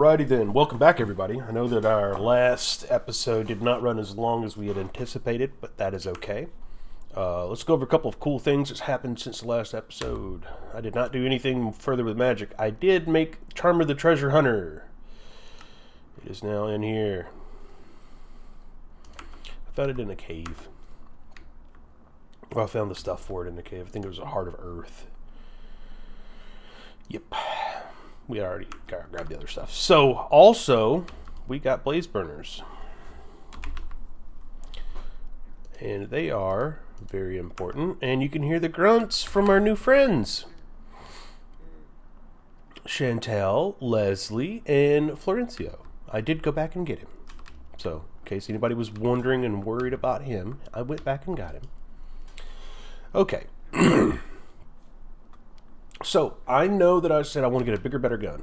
Righty then, welcome back everybody. I know that our last episode did not run as long as we had anticipated, but that is okay. Let's go over a couple of cool things that's happened since the last episode. I did not do anything further with magic. I did make Charmer the Treasure Hunter. It is now in here. I found it in a cave. Well, I found the stuff for it in the cave. I think it was a Heart of Earth. Yep. We already grabbed the other stuff. So, also, we got blaze burners. And they are very important. And you can hear the grunts from our new friends. Chantel, Leslie, and Florencio. I did go back and get him. So, in case anybody was wondering and worried about him, I went back and got him. Okay. So, I know that I said I want to get a bigger, better gun.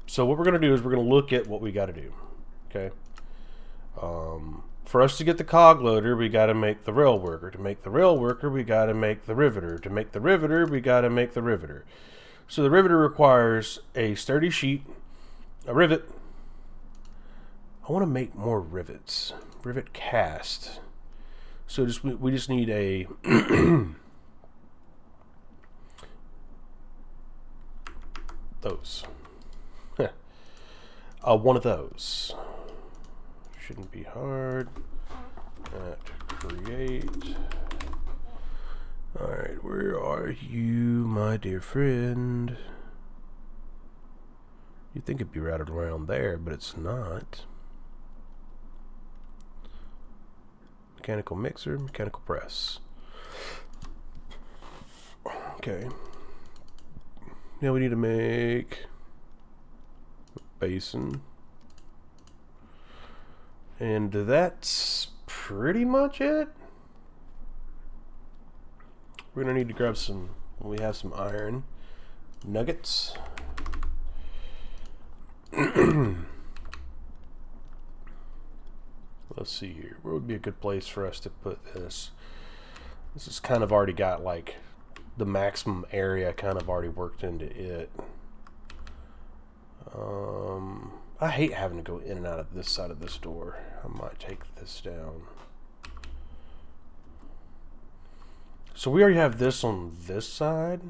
So what we're going to do is we're going to look at what we got to do. Okay? For us to get the cog loader, we got to make the rail worker. To make the rail worker, we got to make the riveter. To make the riveter, we got to make the riveter. So the riveter requires a sturdy sheet, a rivet. I want to make more rivets. Rivet cast. So we just need a... those. One of those. Shouldn't be hard. Create. Alright, where are you, my dear friend? You'd think it'd be routed around there, but it's not. Mechanical mixer, mechanical press. Okay. Now we need to make a basin. And that's pretty much it. We're going to need to grab some, we have some iron nuggets. Let's see here. Where would be a good place for us to put this? This has kind of already got like the maximum area kind of already worked into it. I hate having to go in and out of this side of this door. I might take this down. So we already have this on this side.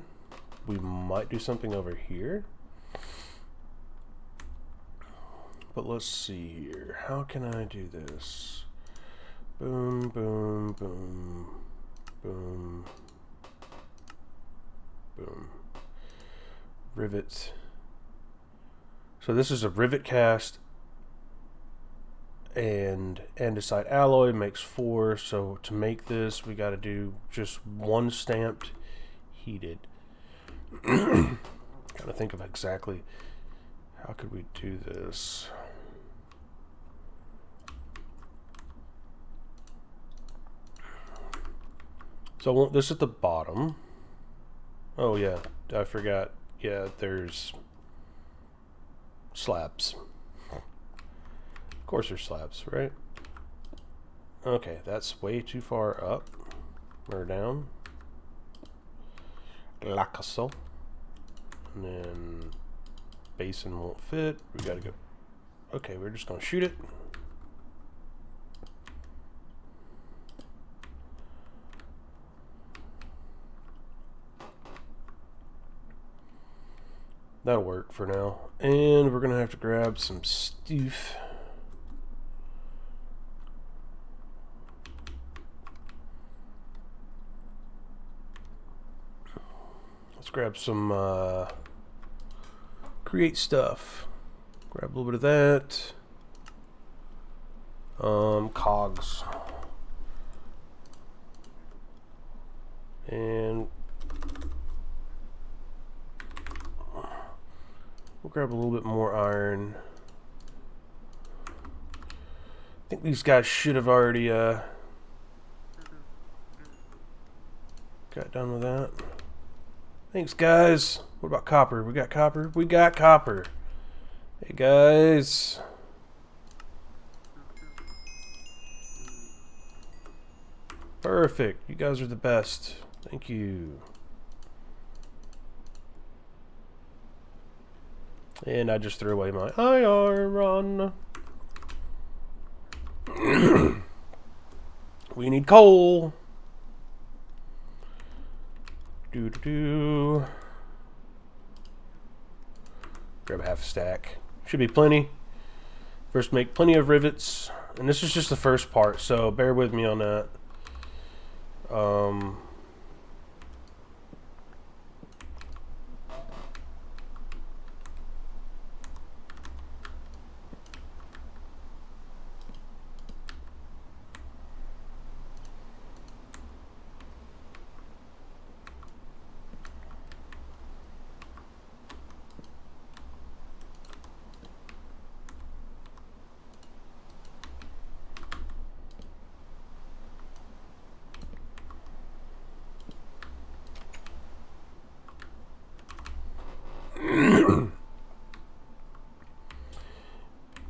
We might do something over here. But let's see here. How can I do this? Boom, boom, boom, boom. Boom. Rivet. So this is a rivet cast, and andesite alloy makes 4. So to make this, we got to do just one stamped heated. Gotta think of exactly how could we do this. So I want this at the bottom. Oh yeah, I forgot. Yeah, there's slabs. Of course there's slabs, right? Okay, that's way too far up or down. Like so. And then basin won't fit. We gotta go. Okay, we're just gonna shoot it. That'll work for now. And we're going to have to grab some stuff. Let's grab some create stuff. Grab a little bit of that. Cogs. And we'll grab a little bit more iron. I think these guys should have already got done with that. Thanks, guys. What about copper? We got copper? We got copper. Hey, guys. Perfect. You guys are the best. Thank you. And I just threw away my iron. We need coal. Grab a half a stack. Should be plenty. First, make plenty of rivets. And this is just the first part, so bear with me on that.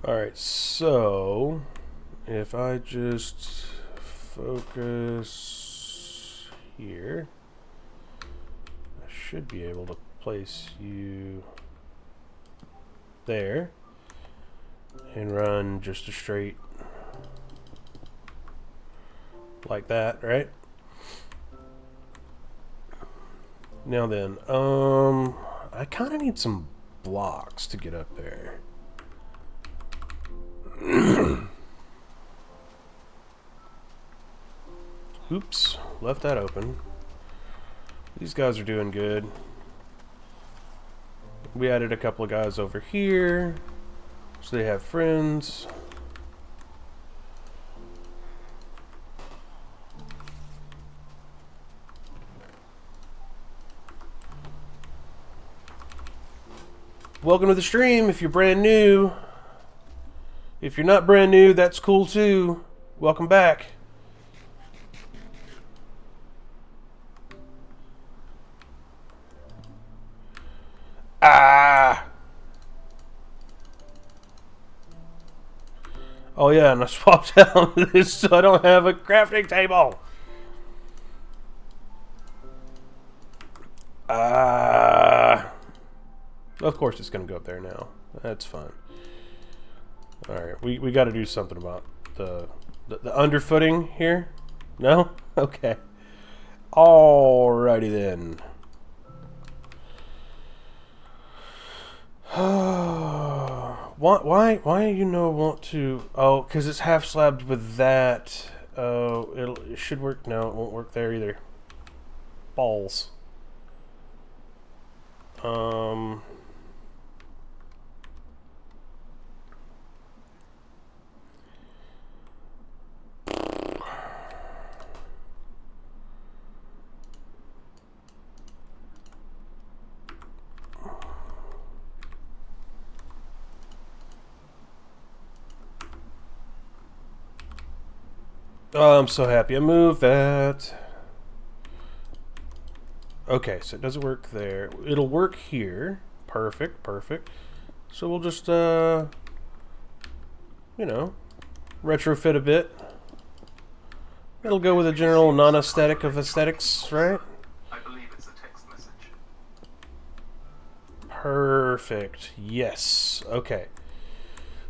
Alright, so if I just focus here, I should be able to place you there and run just a straight like that, right? Now then, I kind of need some blocks to get up there. Oops, left that open. These guys are doing good. We added a couple of guys over here, so they have friends. Welcome to the stream if you're brand new. If you're not brand new, that's cool too. Welcome back. Ah! Oh yeah, and I swapped out this so I don't have a crafting table. Of course it's gonna go up there now. That's fine. Alright, we gotta do something about the underfooting here. No? Okay. Alrighty then. Why you know want to? Oh, because it's half slabbed with that. Oh, it should work. No, it won't work there either. Balls. Oh, I'm so happy I moved that. Okay, so it doesn't work there. It'll work here. Perfect, perfect. So we'll just, you know, retrofit a bit. It'll go with a general non-aesthetic of aesthetics, right? I believe it's a text message. Perfect. Yes. Okay.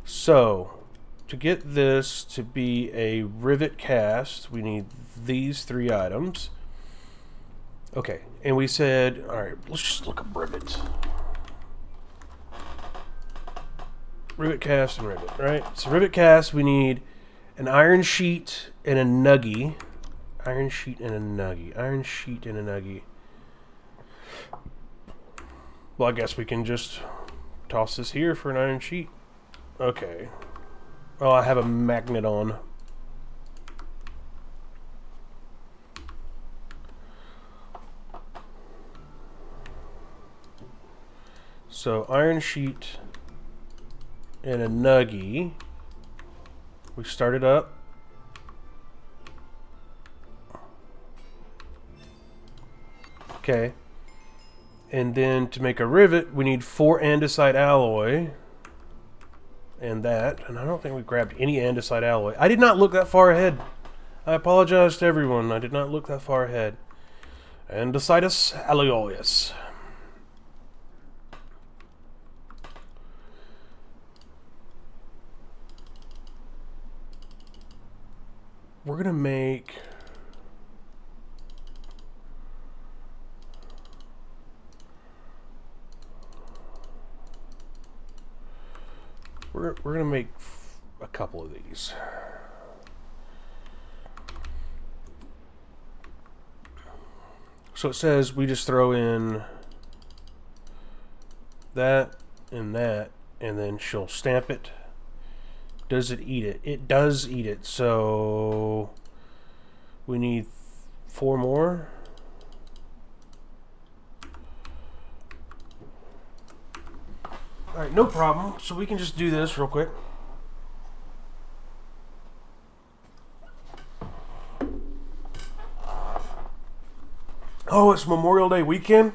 So, to get this to be a rivet cast, we need these 3 items. Okay, and we said, alright, let's just look up rivet. Rivet cast and rivet, right? So rivet cast, we need an iron sheet and a nuggy. Iron sheet and a nuggy. Iron sheet and a nuggy. Well, I guess we can just toss this here for an iron sheet. Okay. Oh, I have a magnet on. So, iron sheet and a nuggy. We start it up. Okay. And then to make a rivet, we need 4 andesite alloy. And that. And I don't think we grabbed any andesite alloy. I did not look that far ahead. I apologize to everyone. I did not look that far ahead. Andesitus alloyus. we're gonna make. We're gonna make a couple of these. So it says we just throw in that and that, and then she'll stamp it. Does it eat it? It does eat it. So we need 4 more. Alright, no problem. So we can just do this real quick. Oh, it's Memorial Day weekend,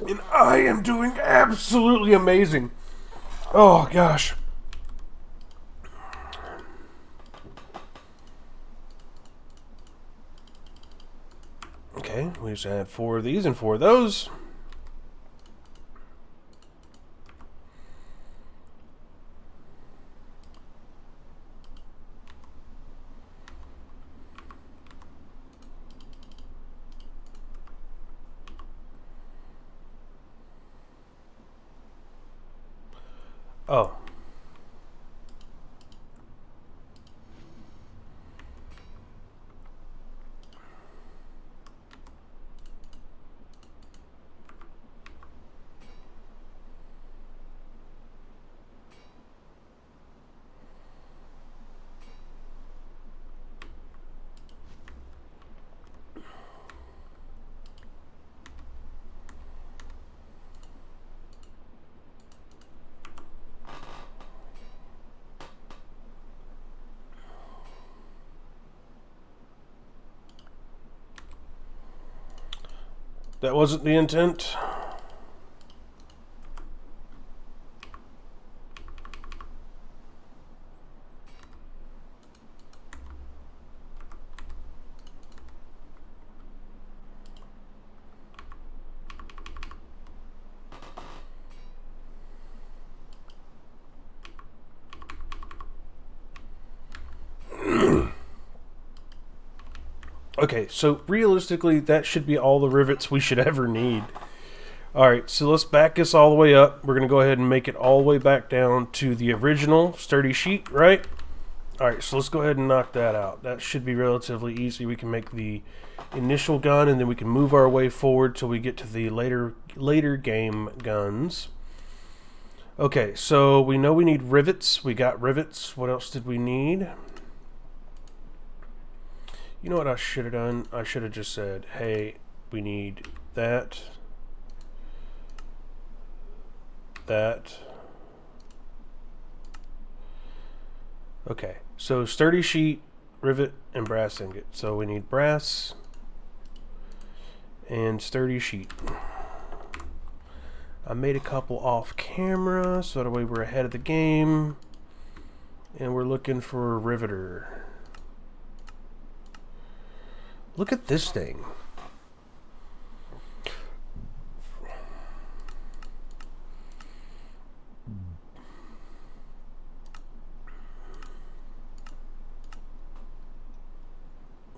and I am doing absolutely amazing. Oh, gosh. Okay, we just add 4 of these and 4 of those. Oh. That wasn't the intent. Okay, so realistically, that should be all the rivets we should ever need. Alright, so let's back this all the way up. We're going to go ahead and make it all the way back down to the original sturdy sheet, right? Alright, so let's go ahead and knock that out. That should be relatively easy. We can make the initial gun, and then we can move our way forward till we get to the later game guns. Okay, so we know we need rivets. We got rivets. What else did we need? You know what I should have done? I should have just said, hey, we need that, that. Okay, so sturdy sheet, rivet, and brass ingot. So we need brass and sturdy sheet. I made a couple off camera, so that way we're ahead of the game. And we're looking for a riveter. Look at this thing.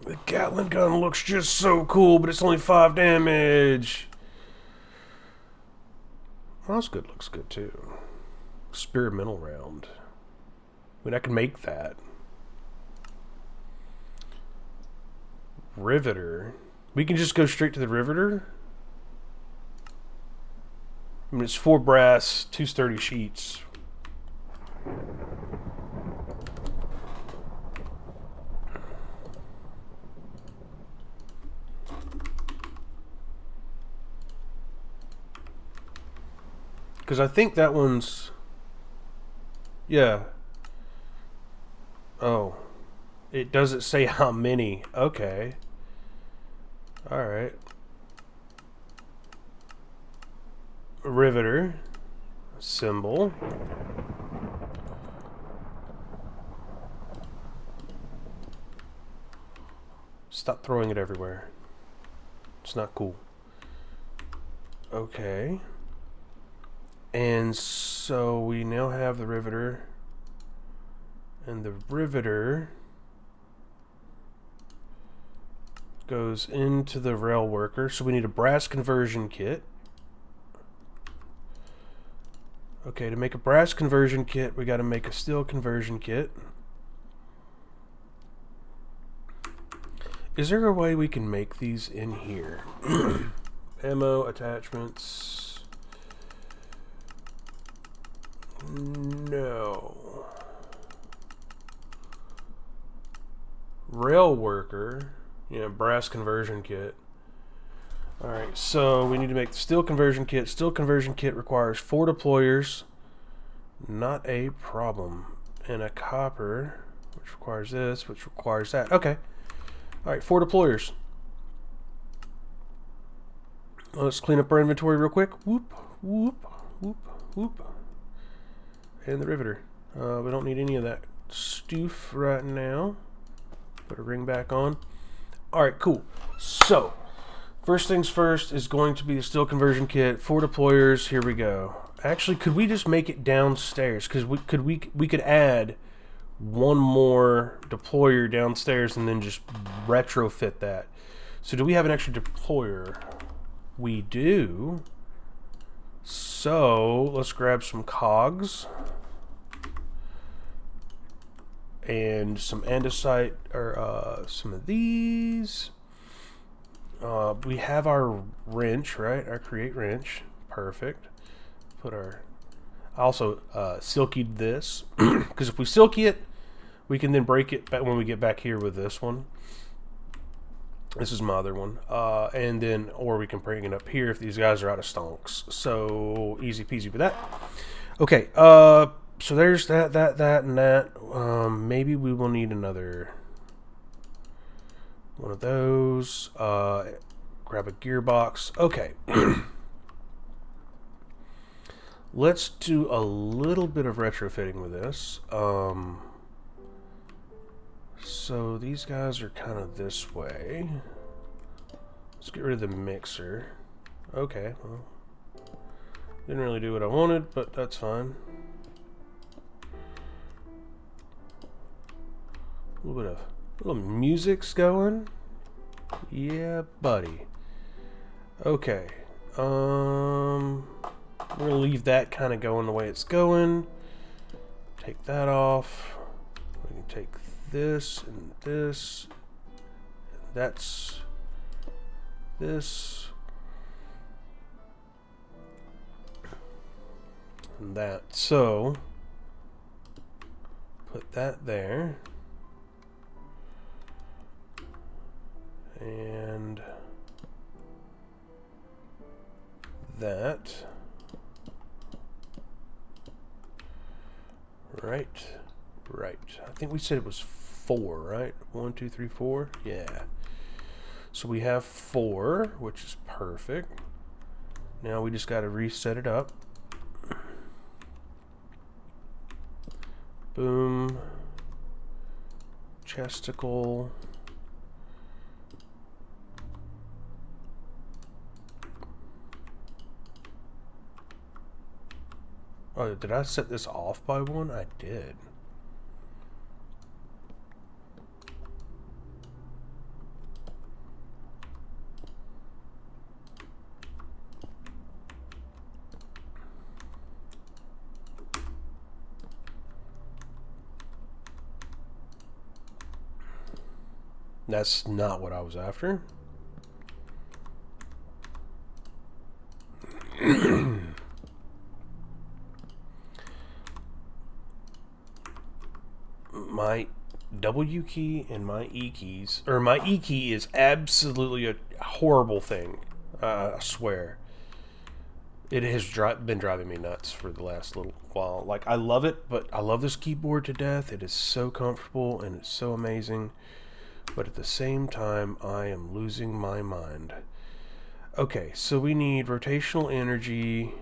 The Gatling gun looks just so cool, but it's only 5 damage. Well, good looks good too. Experimental round. I mean, I can make that. Riveter. We can just go straight to the riveter. I mean, it's 4 brass, 2 sturdy sheets. Because I think that one's... Yeah. Oh. It doesn't say how many. Okay. Alright. Riveter. Symbol. Stop throwing it everywhere. It's not cool. Okay. And so we now have the riveter. And the riveter goes into the rail worker. So we need a brass conversion kit. Okay, to make a brass conversion kit, we got to make a steel conversion kit. Is there a way we can make these in here? Ammo, attachments. No. Rail worker. Yeah, brass conversion kit. Alright, so we need to make the steel conversion kit. Steel conversion kit requires 4 deployers. Not a problem. And a copper, which requires this, which requires that. Okay. Alright, 4 deployers. Let's clean up our inventory real quick. Whoop, whoop, whoop, whoop. And the riveter. We don't need any of that stoof right now. Put a ring back on. Alright, cool. So, first things first is going to be the steel conversion kit. 4 deployers. Here we go. Actually, could we just make it downstairs? Because we could add one more deployer downstairs and then just retrofit that. So do we have an extra deployer? We do. So let's grab some cogs and some andesite, or some of these. We have our wrench, right? Our create wrench. Perfect. Put our... I also silkied this, because if we silky it, we can then break it back when we get back here with this one. This is my other one. And then, or we can bring it up here if these guys are out of stonks. So, easy peasy with that. Okay, so there's that, and that. Maybe we will need another one of those. Grab a gearbox. Okay. Let's do a little bit of retrofitting with this. So these guys are kind of this way. Let's get rid of the mixer. Okay, well, didn't really do what I wanted, but that's fine. A little music's going. Yeah, buddy. Okay. We're gonna leave that kind of going the way it's going. Take that off. We can take this and this. That's this. And that. So, put that there. And that. Right. I think we said it was 4, right? 1, 2, 3, 4. Yeah. So we have 4, which is perfect. Now we just got to reset it up. Boom. Chesticle. Oh, did I set this off by 1? I did. That's not what I was after. My W key and my E keys, or my E key is absolutely a horrible thing. I swear. It has been driving me nuts for the last little while. Like, I love it, but I love this keyboard to death. It is so comfortable and it's so amazing. But at the same time, I am losing my mind. Okay, so we need rotational energy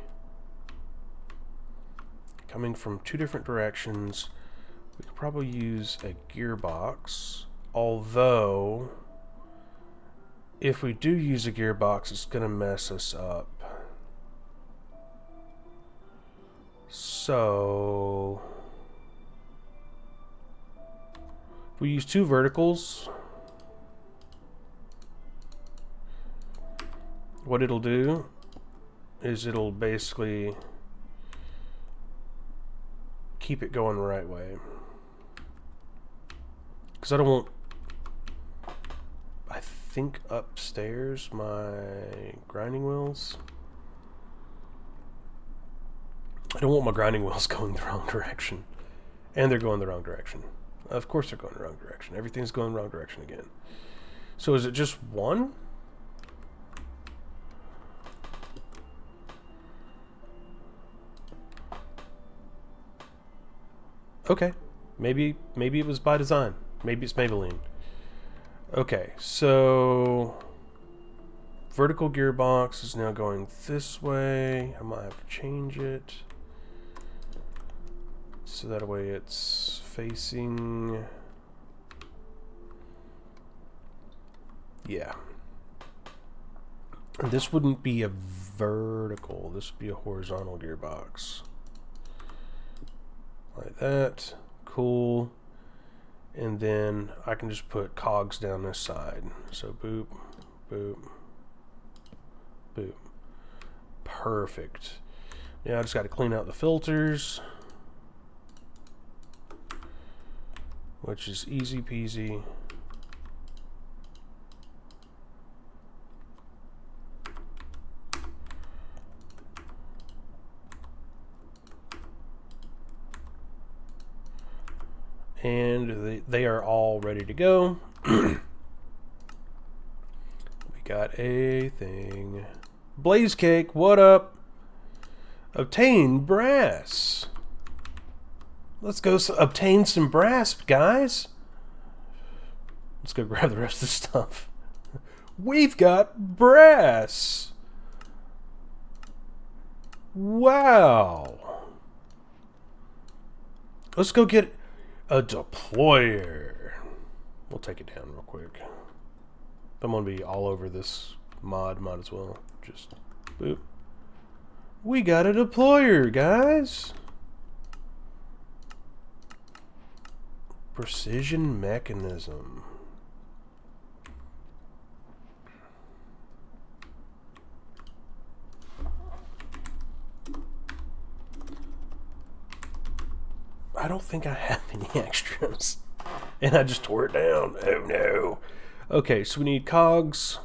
coming from 2 different directions. We could probably use a gearbox, although if we do use a gearbox, it's going to mess us up. So if we use 2 verticals, what it'll do is it'll basically keep it going the right way. Because I don't want, I think upstairs my grinding wheels, I don't want my grinding wheels going the wrong direction. And they're going the wrong direction. Of course they're going the wrong direction. Everything's going the wrong direction again. So is it just one? Okay. Maybe it was by design. Maybe it's Maybelline. Okay, so vertical gearbox is now going this way. I might have to change it. So that way it's facing... Yeah. This wouldn't be a vertical. This would be a horizontal gearbox. Like that. Cool. And then I can just put cogs down this side. So boop, boop, boop. Perfect. Now I just got to clean out the filters, which is easy peasy. And they are all ready to go. We got a thing. Blaze Cake, what up? Obtain brass. Let's go obtain some brass, guys. Let's go grab the rest of the stuff. We've got brass. Wow. Let's go get a deployer. We'll take it down real quick. If I'm gonna be all over this mod, might as well just boop. We got a deployer, guys. Precision mechanism. I don't think I have any extras. And I just tore it down. Oh no. Okay, so we need cogs.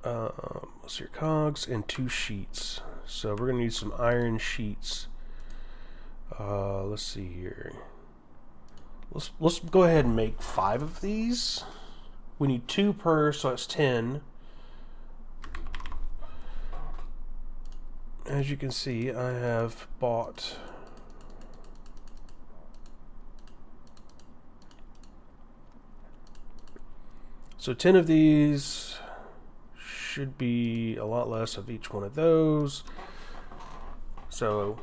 Let's see, cogs and 2 sheets. So we're gonna need some iron sheets. Let's see here. Let's go ahead and make 5 of these. We need 2 per, so that's 10. As you can see, I have bought so 10 of these. Should be a lot less of each one of those. So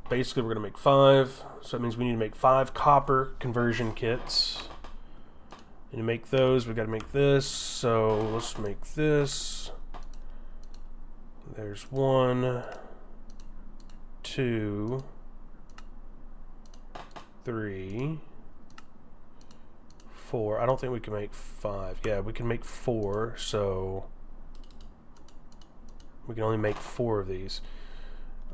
basically we're going to make 5. So that means we need to make 5 copper conversion kits. And to make those, we've got to make this. So let's make this. There's 1, 2, 3, 4. I don't think we can make 5. Yeah, we can make 4. So we can only make 4 of these.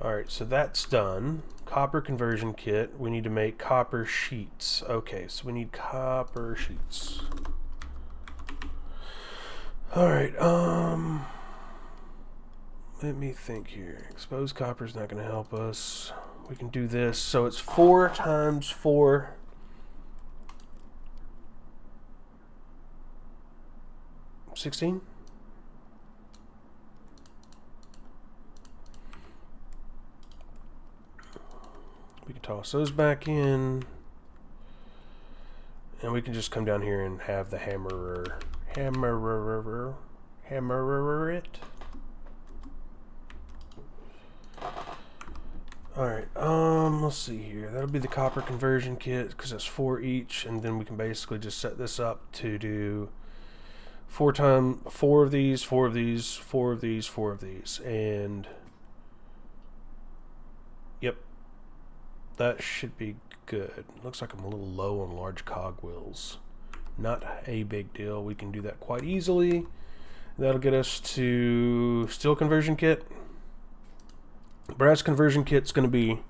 Alright, so that's done. Copper conversion kit. We need to make copper sheets. Okay, so we need copper sheets. Alright, let me think here. Exposed copper is not going to help us. We can do this. So it's 4 times 4. 16? We can toss those back in. And we can just come down here and have the hammer it. Alright, let's see here. That'll be the copper conversion kit because it's 4 each, and then we can basically just set this up to do 4 of these, 4 of these, 4 of these, 4 of these, and yep, that should be good. Looks like I'm a little low on large cog wheels. Not a big deal. We can do that quite easily. That'll get us to steel conversion kit. Brass conversion kit's going to be,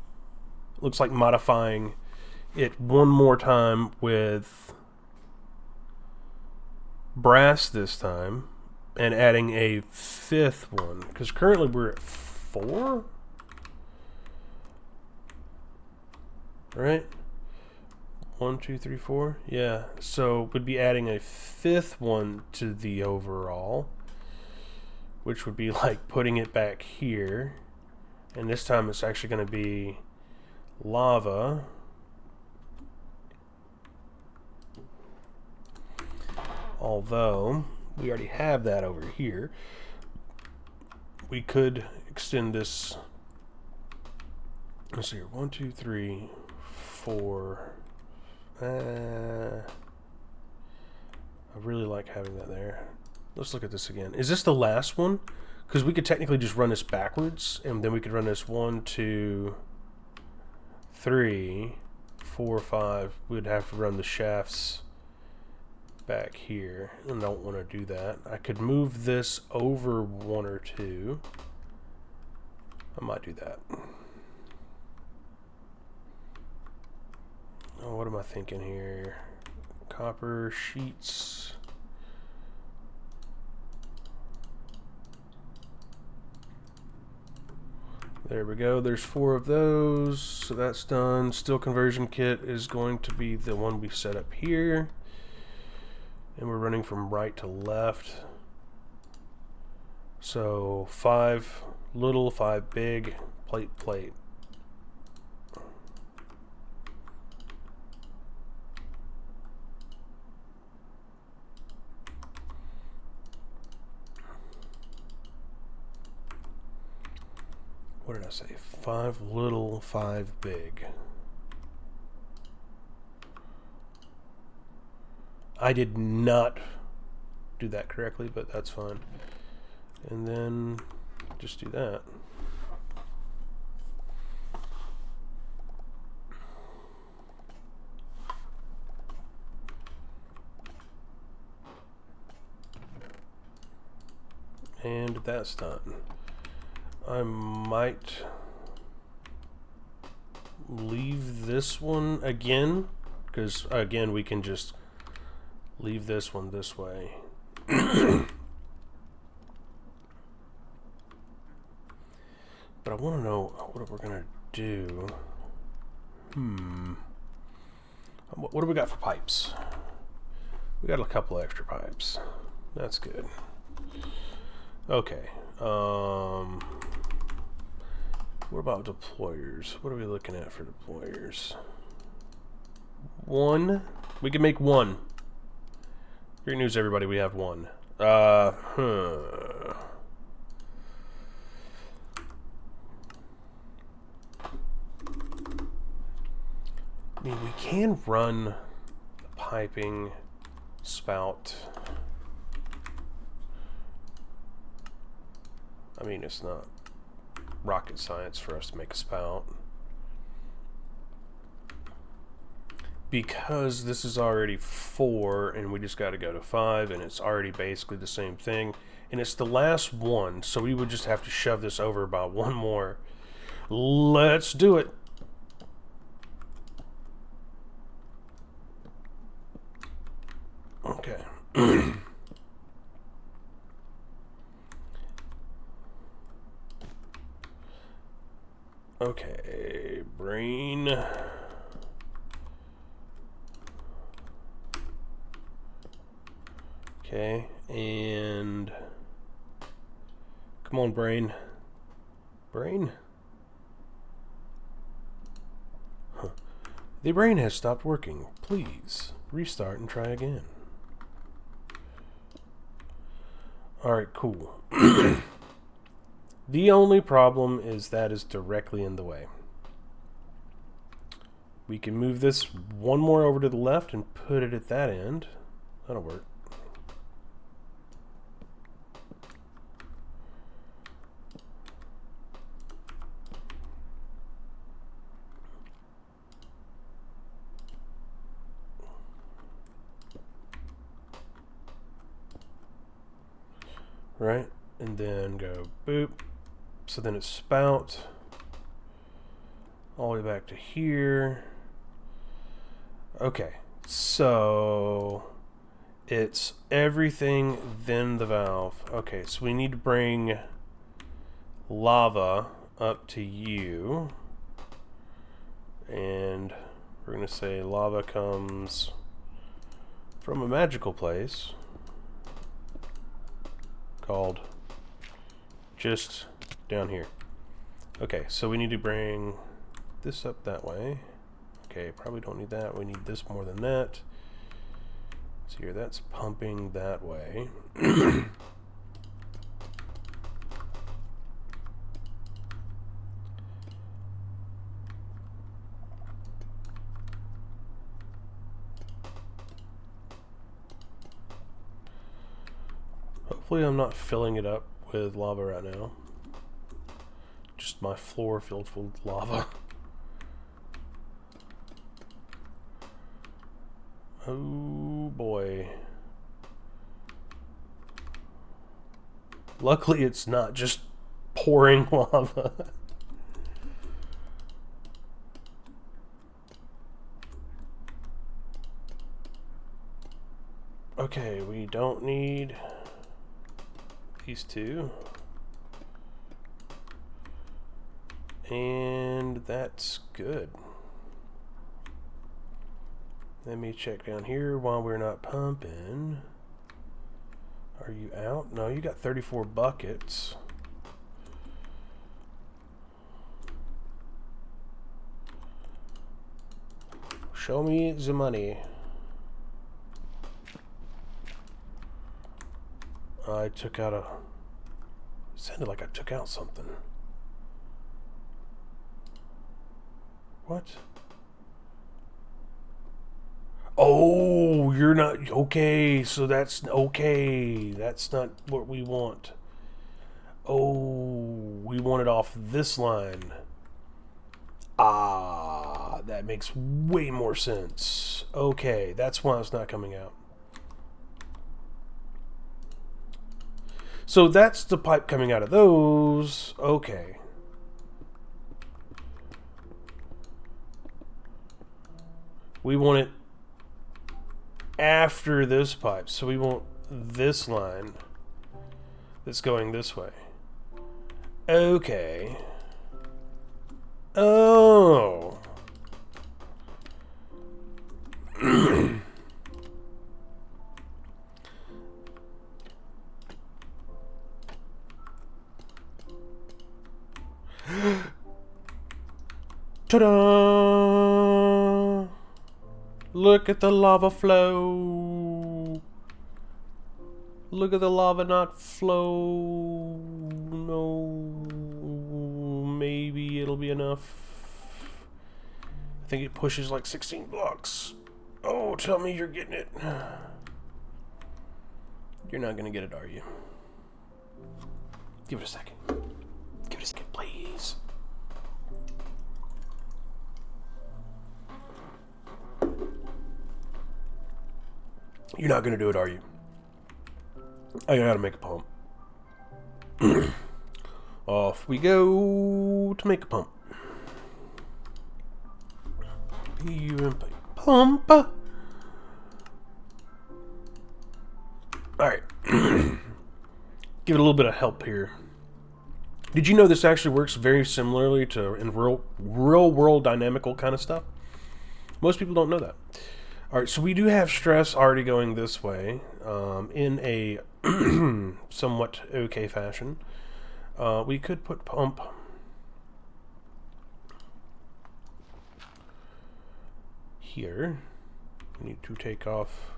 looks like modifying it one more time with brass this time and adding a fifth one, because currently we're at 4, right? 1, 2, 3, 4. Yeah, so we'd be adding a fifth one to the overall, which would be like putting it back here. And this time it's actually going to be lava. Although we already have that over here, we could extend this. Let's see here. 1, 2, 3, 4. I really like having that there. Let's look at this again. Is this the last one? Because we could technically just run this backwards, and then we could run this 1, 2, 3, 4, 5. We'd have to run the shafts back here, and I don't want to do that. I could move this over 1 or 2. I might do that. Oh, what am I thinking here? Copper sheets. There we go. There's 4 of those. So that's done. Steel conversion kit is going to be the one we set up here. And we're running from right to left. So 5 little, 5 big, plate, plate. What did I say? 5 little, 5 big. I did not do that correctly, but that's fine. And then just do that. And that's done. I might leave this one again, because again we can just leave this one this way. But I want to know what we're gonna do. What do we got for pipes? We got a couple extra pipes. That's good. Okay. What about deployers? What are we looking at for deployers? 1. We can make 1. Great news, everybody. We have 1. I mean, we can run the piping spout. I mean, it's not rocket science for us to make a spout. Because this is already 4, and we just got to go to 5, and it's already basically the same thing. And it's the last one, so we would just have to shove this over by 1 more. Let's do it. Okay. Okay, brain. Okay, and come on, brain. Brain? Huh. The brain has stopped working. Please restart and try again. Alright, cool. The only problem is that is directly in the way. We can move this 1 more over to the left and put it at that end. That'll work. right? And then go boop. So then it spout all the way back to here. Okay, so it's everything then the valve. Okay, so we need to bring lava up to you. And we're going to say lava comes from a magical place called just down here. Okay, so we need to bring this up that way. Okay, probably don't need that. We need this more than that. So here, that's pumping that way. Hopefully I'm not filling it up with lava right now. Just my floor filled full of lava. Oh boy. Luckily it's not just pouring lava. Okay, we don't need these two. And that's good. Let me check down here while we're not pumping. Are you out? No, you got 34 buckets. Show me the money. I took out a... Sounded like I took out something. What? Oh, you're not... Okay, so that's... Okay, that's not what we want. Oh, we want it off this line. Ah, that makes way more sense. Okay, that's why it's not coming out. So that's the pipe coming out of those. Okay. We want it after this pipe. So we want this line that's going this way. Okay. Oh. Ta-da! Look at the lava flow. Look at the lava not flow. No. Maybe it'll be enough. I think it pushes like 16 blocks. Oh, tell me you're getting it. You're not gonna get it, are you? Give it a second. Give it a second, please. You're not gonna do it, are you? I gotta make a pump. Off we go to make a pump. Pump. Alright. Give it a little bit of help here. Did you know this actually works very similarly to in real world dynamical kind of stuff? Most people don't know that. Alright, so we do have stress already going this way in a somewhat okay fashion. We could put pump here. We need to take off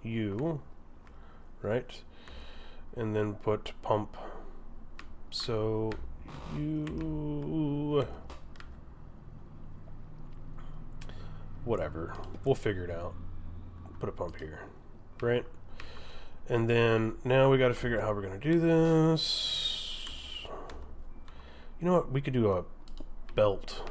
you, right? And then put pump. So you... Whatever. We'll figure it out. Put a pump here, right? And then now we got to figure out how we're going to do this. You know what? We could do a belt.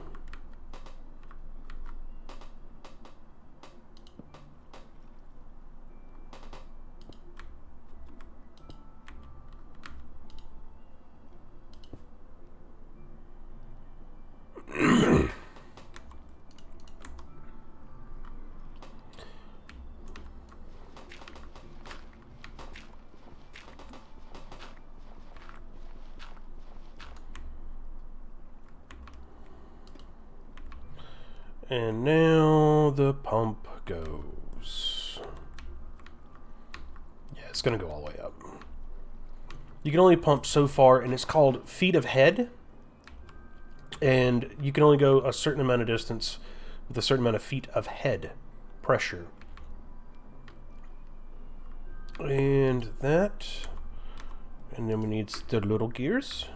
And now the pump goes. Yeah, it's going to go all the way up. You can only pump so far, and it's called feet of head. And you can only go a certain amount of distance with a certain amount of feet of head pressure. And that. And then we need the little gears.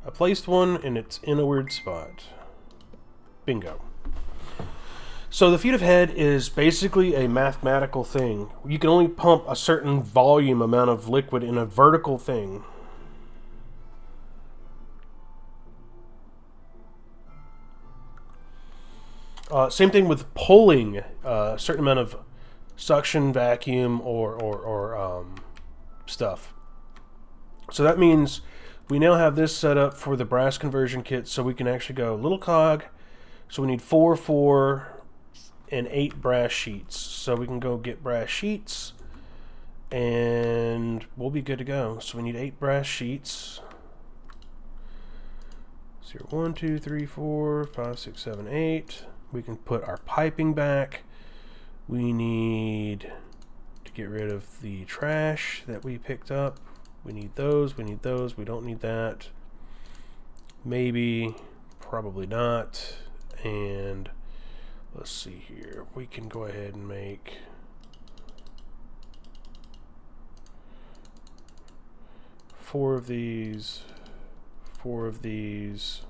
I placed one, and it's in a weird spot. Bingo. So the feet of head is basically a mathematical thing. You can only pump a certain volume amount of liquid in a vertical thing. Same thing with pulling a certain amount of suction, vacuum, or stuff. So that means we now have this set up for the brass conversion kit, so we can actually go little cog. So we need 4, 4, and 8 brass sheets. So we can go get brass sheets, and we'll be good to go. So we need 8 brass sheets. 0, 1, 2, 3, 4, 5, 6, 7, 8. We can put our piping back. We need to get rid of the trash that we picked up. We need those, we need those, we don't need that. Maybe, probably not. And let's see here. We can go ahead and make 4 of these, 4 of these.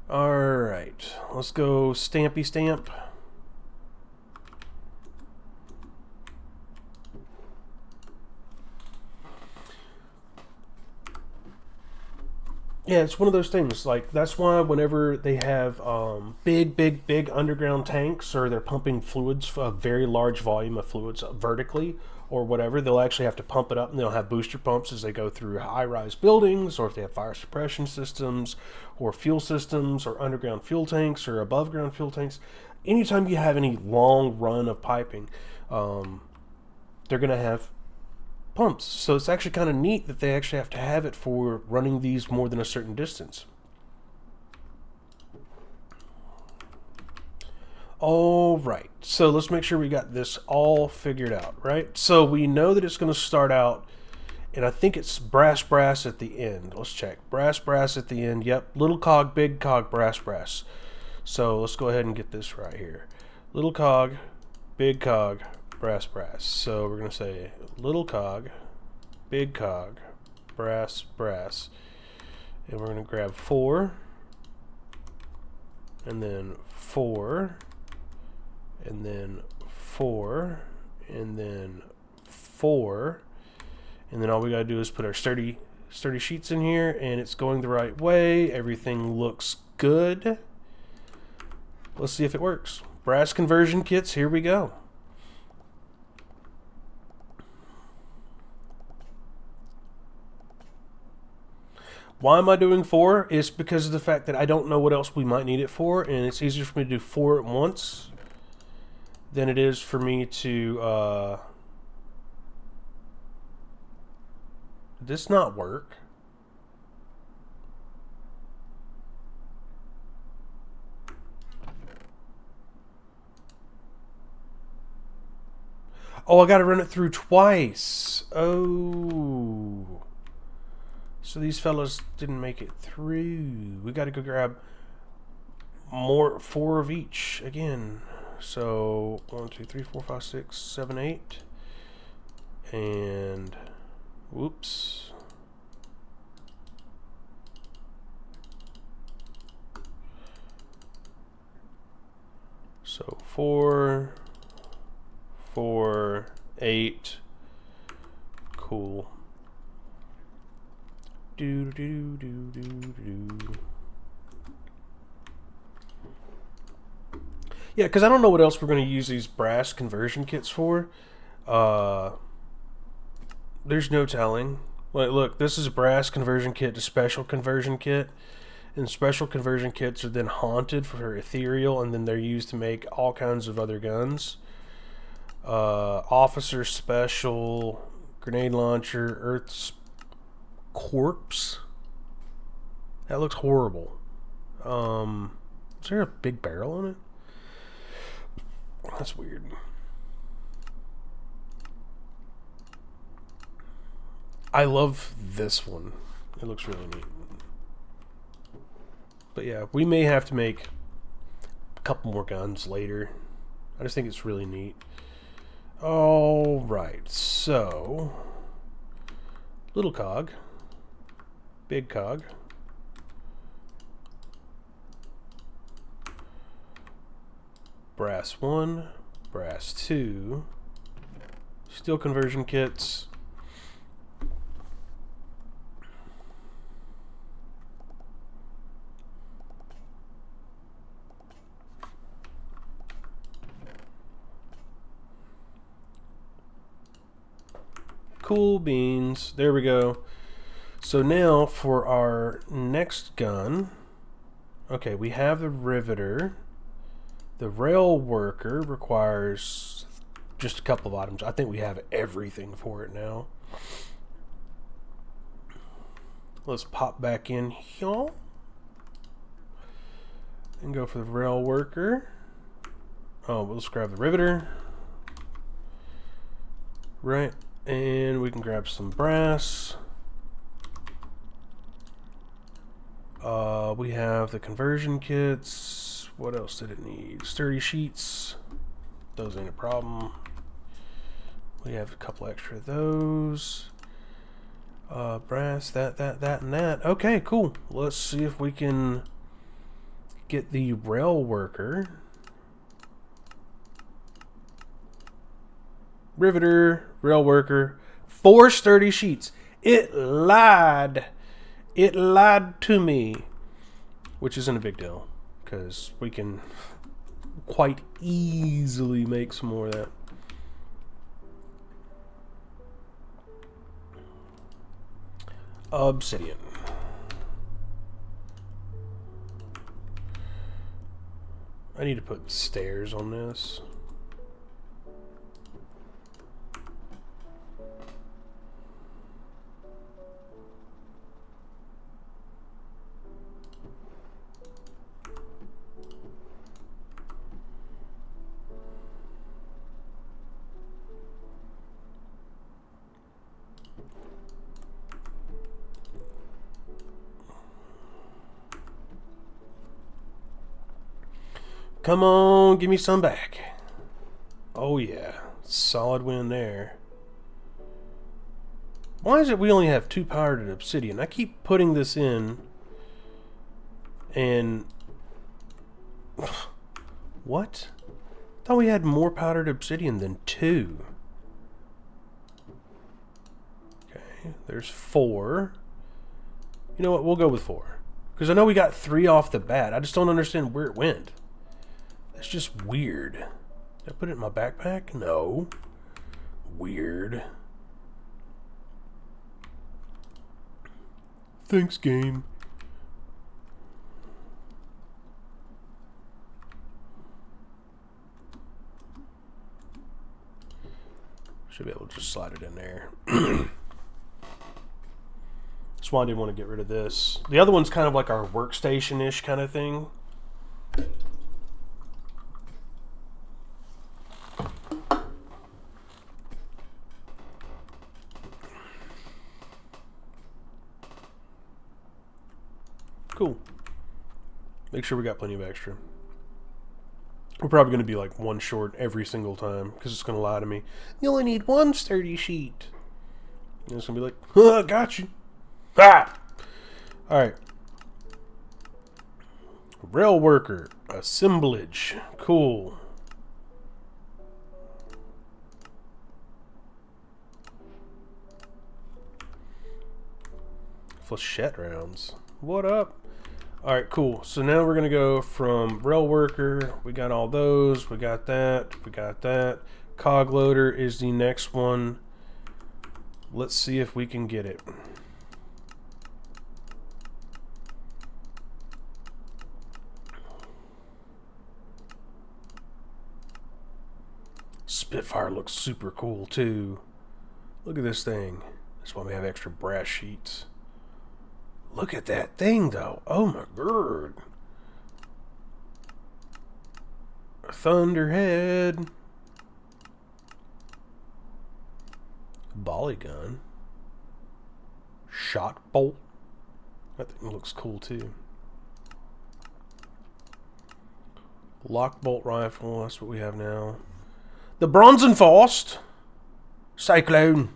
Alright, let's go stampy stamp. Yeah, it's one of those things. Like, that's why whenever they have big underground tanks, or they're pumping fluids, a very large volume of fluids vertically or whatever, they'll actually have to pump it up, and they'll have booster pumps as they go through high-rise buildings, or if they have fire suppression systems, or fuel systems, or underground fuel tanks, or above-ground fuel tanks. Anytime you have any long run of piping, they're going to have pumps. So it's actually kind of neat that they actually have to have it for running these more than a certain distance. All right, so let's make sure we got this all figured out, right? So we know that it's going to start out, and I think it's brass at the end. Let's check. Brass at the end. Yep, little cog, big cog, brass. So let's go ahead and get this right here. Little cog, big cog, brass. So we're going to say little cog, big cog, brass. And we're going to grab 4, and then 4, and then 4, and then 4, and then all we got to do is put our sturdy sheets in here, and it's going the right way. Everything looks good. Let's see if it works. Brass conversion kits, here we go. Why am I doing 4? It's because of the fact that I don't know what else we might need it for, and it's easier for me to do 4 at once than it is for me to did this not work? Oh, I gotta run it through twice. Oh. So these fellas didn't make it through. We gotta go grab 4 of each again. So 1, 2, 3, 4, 5, 6, 7, 8. And whoops. So 4, 4, 8. Cool. Do. Yeah, because I don't know what else we're going to use these brass conversion kits for. There's no telling. Like, look, this is a brass conversion kit to special conversion kit. And special conversion kits are then haunted for ethereal, and then they're used to make all kinds of other guns. Officer special, grenade launcher, earth corpse. That looks horrible. Is there a big barrel on it? That's weird. I love this one. It looks really neat. But yeah, we may have to make a couple more guns later. I just think it's really neat. Alright, so... little cog. Big cog. Brass 1. Brass 2. Steel conversion kits. Cool beans. There we go. So now for our next gun. Okay, we have the riveter. The rail worker requires just a couple of items. I think we have everything for it now. Let's pop back in here and go for the rail worker. Oh, let's grab the riveter. Right. And we can grab some brass. We have the conversion kits. What else did it need? Sturdy sheets. Those ain't a problem. We have a couple extra of those. Brass, that, and that. Okay, cool. Let's see if we can get the rail worker. Riveter, rail worker, 4 sturdy sheets. It lied. It lied to me. Which isn't a big deal, because we can quite easily make some more of that. Obsidian. I need to put stairs on this. Come on, give me some back. Oh yeah, solid win there. Why is it we only have 2 powdered obsidian? I keep putting this in and... what? I thought we had more powdered obsidian than 2. Okay, there's 4. You know what, we'll go with 4. Because I know we got 3 off the bat. I just don't understand where it went. That's just weird. Did I put it in my backpack? No. Weird. Thanks, game. Should be able to just slide it in there. That's why I didn't want to get rid of this. The other one's kind of like our workstation-ish kind of thing. Cool. Make sure we got plenty of extra. We're probably going to be like 1 short every single time because it's going to lie to me. You only need 1 sturdy sheet. And it's going to be like, huh, got you. Ah! Alright. Rail worker. Assemblage. Cool. Flechette rounds. What up? Alright, cool. So now we're going to go from rail worker. We got all those. We got that. We got that. Cog loader is the next one. Let's see if we can get it. Spitfire looks super cool too. Look at this thing. That's why we have extra brass sheets. Look at that thing, though. Oh, my God. Thunderhead. Volley gun. Shot bolt. That thing looks cool, too. Lock bolt rifle. That's what we have now. The Bronzenfaust. Cyclone.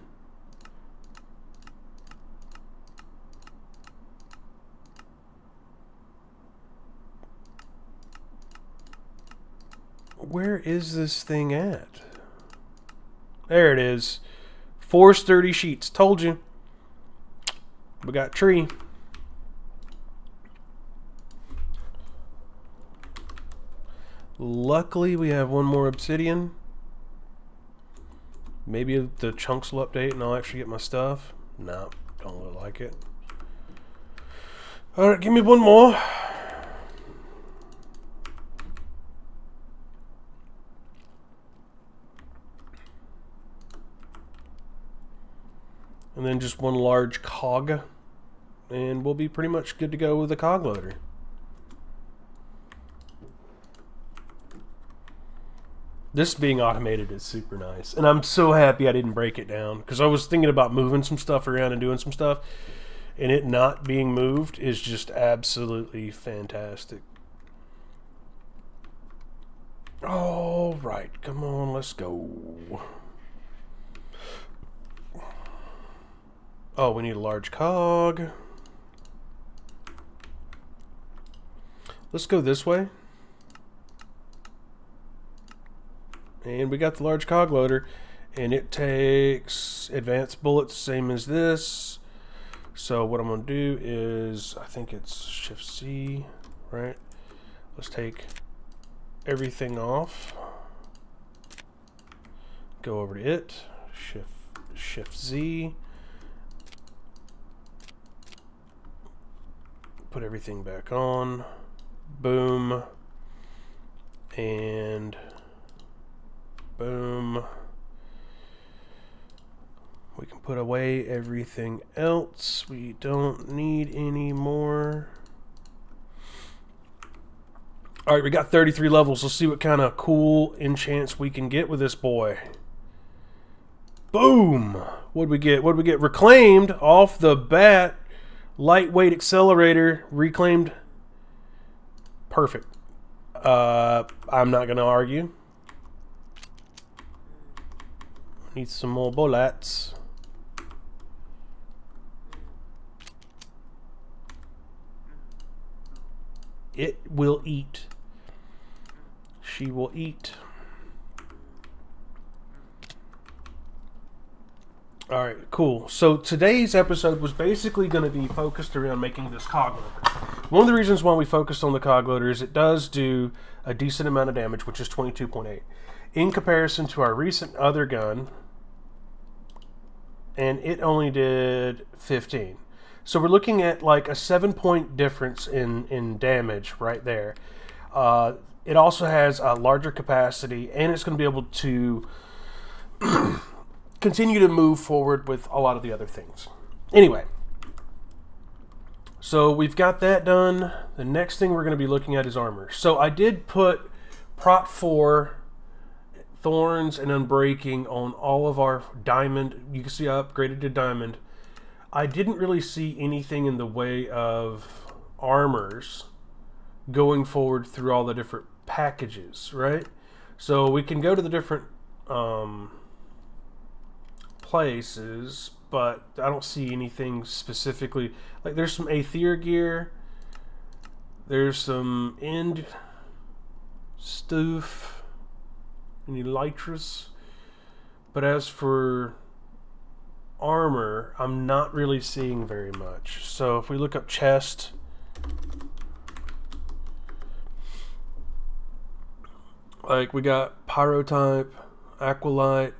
Where is this thing at? There it is. 4 sturdy sheets. Told you. We got tree. Luckily, we have one more obsidian. Maybe the chunks will update and I'll actually get my stuff. No, don't look like it. Alright, give me one more. And then just one large cog. And we'll be pretty much good to go with the cog loader. This being automated is super nice. And I'm so happy I didn't break it down. Because I was thinking about moving some stuff around and doing some stuff. And it not being moved is just absolutely fantastic. All right, come on, let's go. Oh, we need a large cog. Let's go this way. And we got the large cog loader. And it takes advanced bullets, same as this. So what I'm going to do is, I think it's Shift C, right? Let's take everything off. Go over to it. Shift Z. Put everything back on. Boom. And boom. We can put away everything else. We don't need any more. Alright, we got 33 levels. Let's see what kind of cool enchants we can get with this boy. Boom! What'd we get? What'd we get? Reclaimed off the bat. Lightweight accelerator. Reclaimed. Perfect. I'm not going to argue. Need some more bullets. It will eat. She will eat. Alright, cool. So today's episode was basically going to be focused around making this cog loader. One of the reasons why we focused on the cog loader is it does do a decent amount of damage, which is 22.8. In comparison to our recent other gun, and it only did 15. So we're looking at like a 7-point difference in damage right there. It also has a larger capacity, and it's going to be able to continue to move forward with a lot of the other things. Anyway, so we've got that done. The next thing we're going to be looking at is armor. So I did put Prot 4 Thorns and Unbreaking on all of our diamond. You can see I upgraded to diamond. I didn't really see anything in the way of armors going forward through all the different packages, right? So we can go to the different places, but I don't see anything specifically. Like there's some Aether gear, there's some end stuff, and elytras, but as for armor, I'm not really seeing very much. So if we look up chest, like we got pyrotype, aqualite,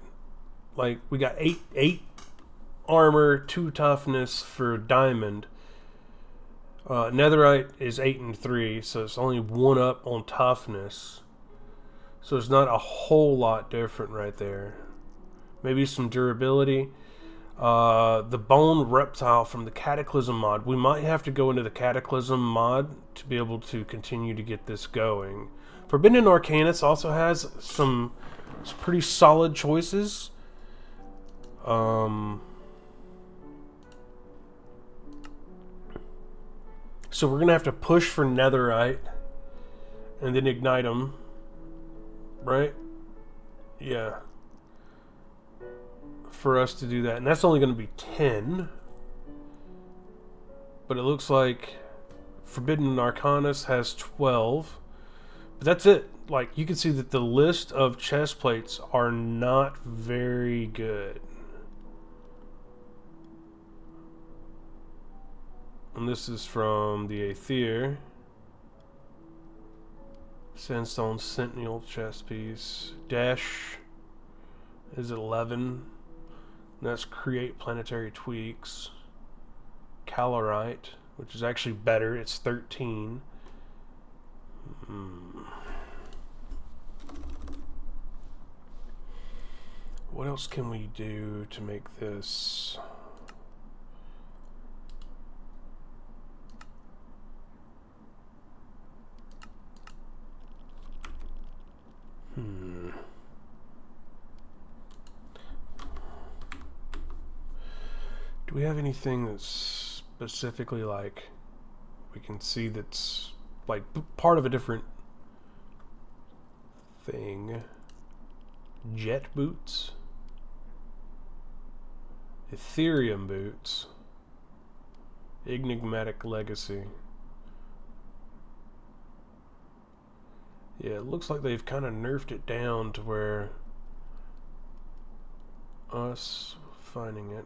like we got 8 armor, 2 toughness for diamond. Netherite is 8 and 3, so it's only 1 up on toughness. So it's not a whole lot different right there. Maybe some durability. The bone reptile from the Cataclysm mod. We might have to go into the Cataclysm mod to be able to continue to get this going. Forbidden Arcanus also has some pretty solid choices. So we're going to have to push for Netherite and then ignite them. Right? Yeah. For us to do that. And that's only going to be 10. But it looks like Forbidden Arcanus has 12. But that's it. Like, you can see that the list of chest plates are not very good. And this is from the Aether. Sandstone Sentinel chest piece. Dash is 11. And that's Create Planetary Tweaks. Calorite, which is actually better. It's 13. What else can we do to make this? Do we have anything that's specifically like we can see that's like part of a different thing? Jet boots, Ethereum boots, Enigmatic Legacy. Yeah, it looks like they've kind of nerfed it down to where us finding it.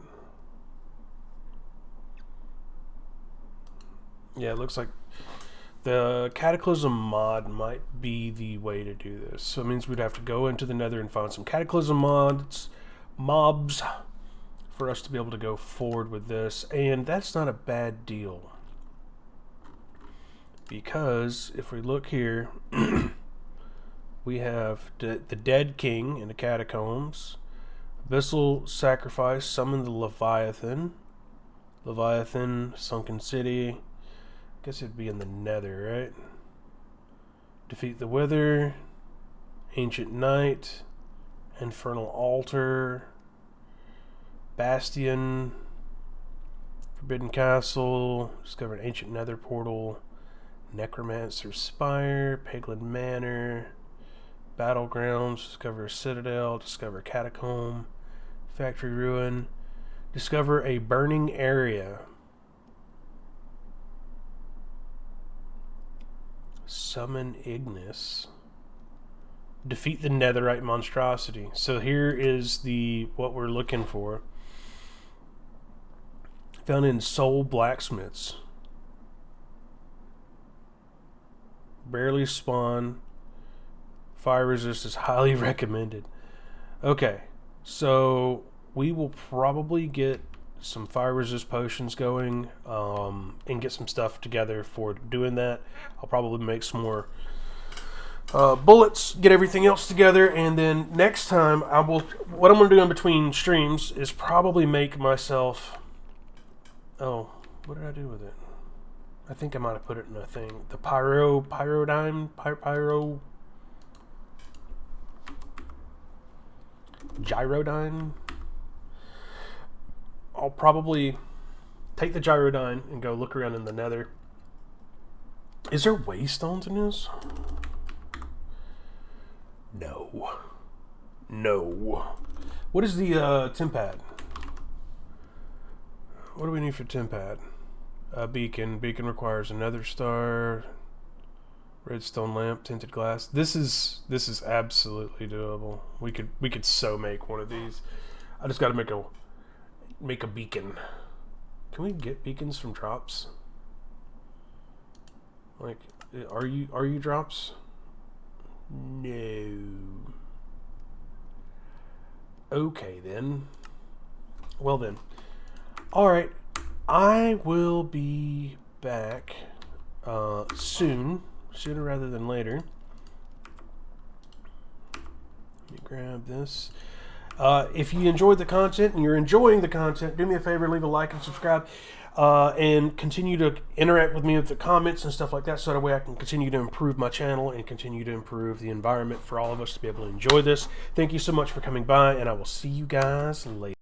Yeah, it looks like the Cataclysm mod might be the way to do this. So it means we'd have to go into the Nether and find some Cataclysm mobs, for us to be able to go forward with this. And that's not a bad deal. Because if we look here, we have the Dead King in the Catacombs. Abyssal Sacrifice, Summon the Leviathan. Leviathan, Sunken City. I guess it'd be in the Nether, right? Defeat the Wither, Ancient Knight, Infernal Altar, Bastion, Forbidden Castle, discover an Ancient Nether Portal, Necromancer's Spire, Paglin Manor, Battlegrounds, discover a Citadel, discover a Catacomb, Factory Ruin, discover a Burning Area, Summon Ignis, defeat the Netherite monstrosity. So here is what we're looking for. Found in Soul Blacksmiths. Barely spawn. Fire resist is highly recommended. Okay, so we will probably get some fire resist potions going, and get some stuff together for doing that. I'll probably make some more bullets, get everything else together, and then next time what I'm going to do in between streams is probably make myself, what did I do with it? I think I might have put it in a thing. The Gyrodyne. I'll probably take the Gyrodyne and go look around in the Nether. Is there waystones in this? No. What is the Tempad? What do we need for Tempad? Beacon. Beacon requires another star. Redstone lamp, tinted glass. This is absolutely doable. We could so make one of these. I just got to make a beacon. Can we get beacons from drops? Like, are you drops? No. Okay then. Well then. Alright. I will be back soon. Sooner rather than later. Let me grab this. If you enjoyed the content and you're enjoying the content, do me a favor, leave a like and subscribe, and continue to interact with me with the comments and stuff like that, so that way I can continue to improve my channel and continue to improve the environment for all of us to be able to enjoy this. Thank you so much for coming by, and I will see you guys later.